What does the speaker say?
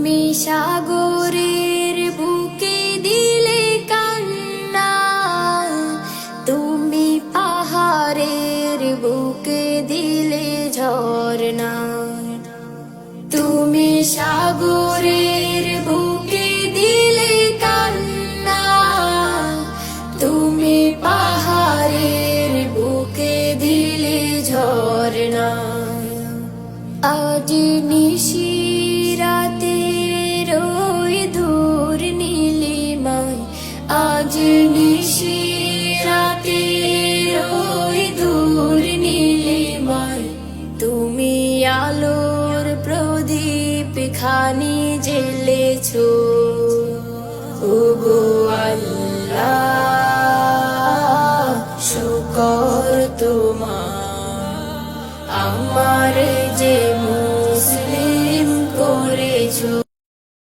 তুমি সাগরের বুকে দিলে কান্না, তুমি পাহাড়ের বুকে দিলে ঝরনা। তুমি সাগরের বুকে দিলে কান্না, তুমি পাহাড়ের বুকে দিলে ঝরনা। আজ নিশিরাতে রই দূর নীলিমায়, আজ নিশিরাতে রই দূর নীলিমায়, তুমি আলোর প্রদীপ খানি জ্বেলেছো। ওগো আল্লাহ শুকর তোমার, আমার যে মুসলিম করেছো।